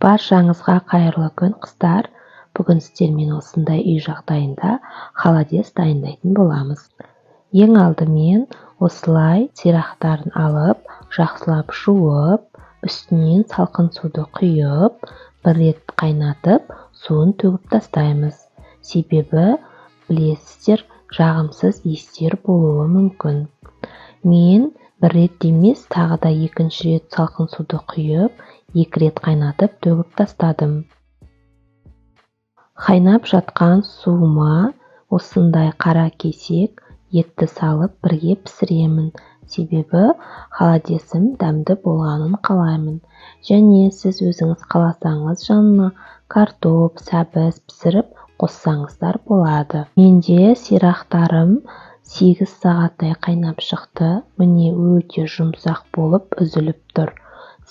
Баршаңызға қайырлы күн, қыздар. Бүгін сіздермен осындай үй жағдайында холодец дайындайтын боламыз. Ең алдымен осылай сирақтарын алып, жақсылап жуып, үстінен салқын суды құйып, бір рет қайнатып, суын төгіп тастаймыз. Себебі, білесіздер, жағымсыз иістер болуы мүмкін. Мен бір рет емес, тағы да екінші рет салқын суды құйып, 2 рет қайнатып төгіп тастадым. Қайнап жатқан суыма осындай қара кесек етті салып бірге пісіремін. Себебі холодецім дәмді болғанын қалаймын. Және сіз өзіңіз қаласаңыз жанына картоп, сәбіз пісіріп қоссаңыздар болады. Менде сирақтарым 8 сағаттай қайнап шықты. Міне өте жұмсақ болып үзіліп тұр.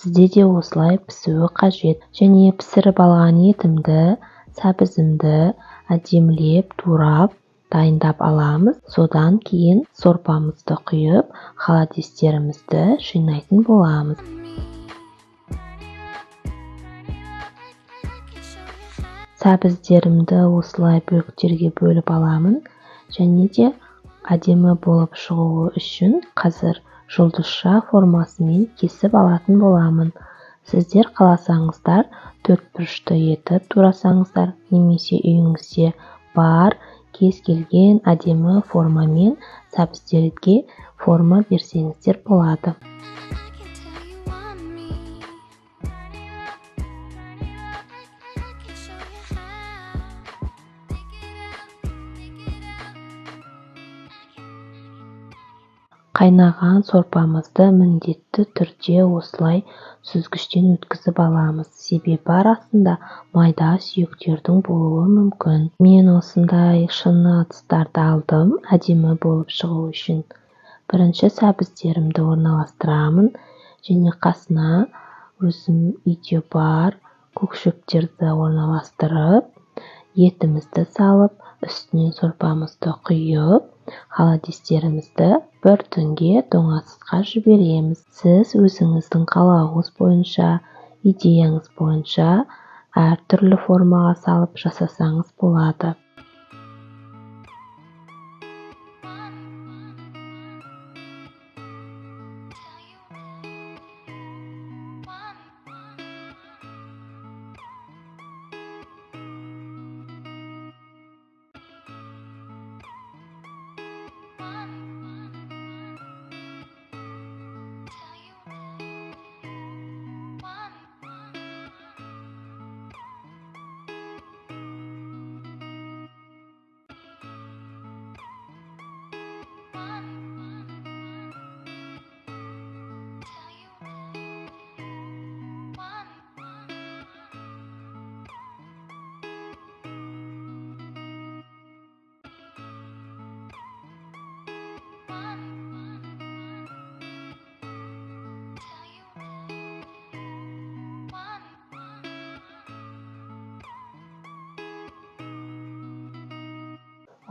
Сізде де осылай пісуі қажет. Және пісіріп алған етімді, сәбізімді әдемілеп, турап, дайындап аламыз. Содан кейін сорпамызды құйып, холодецтерімізді жинайтын боламыз. Сәбіздерімді осылай бөліктерге бөліп аламын. Және де әдемі болып шығуы үшін қазір жұлдызша формасымен кесіп алатын боламын. Сіздер қаласаңыздар 4 бұрышты етіп турасаңыздар, немесе үйіңізде бар кез келген әдемі формамен сәбіздерге форма берсеңіздер болады. Қайнаған сорпамызды міндетті түрде осылай сүзгіштен өткізіп аламыз. Себебі арасында майда сүйектердің болуы мүмкін. Мен осындай шыны ыдыстарды алдым, әдемі болып шығу үшін. Бірінші сәбіздерімді орналастырамын, және қасына өзім үйде бар көкшөптерді орналастырып, етімізді салып, үстінен сорпамызды құйып, холодецтерімізді бір түнге тоңазытқышқа жібереміз. Сіз өзіңіздің қалауыңыз бойынша, идеяңыз бойынша әртүрлі формаға салып жасасаңыз болады.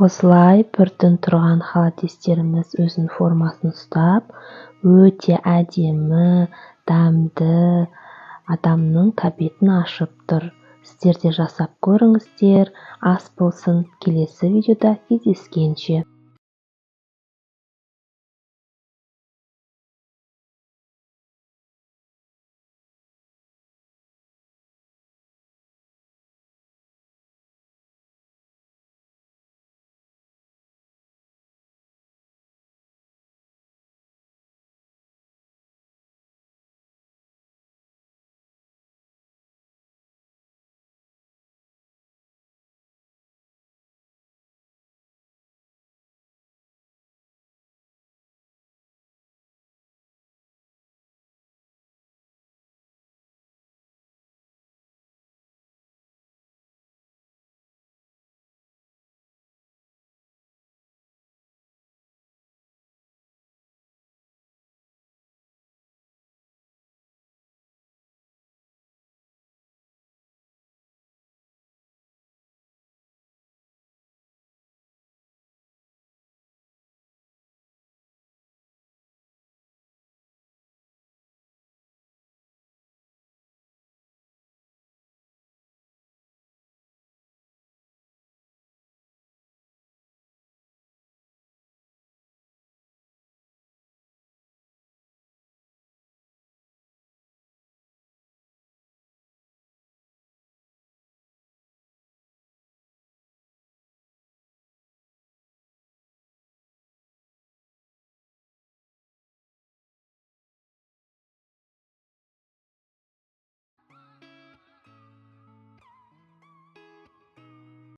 Осылай бірден тұрған холодецтеріміз өзінің формасын ұстап, өте әдемі, дәмді, адамның тәбетін ашып тұр. Сіздер де жасап көріңіздер, ас болсын. Келесі видеода кездескенше.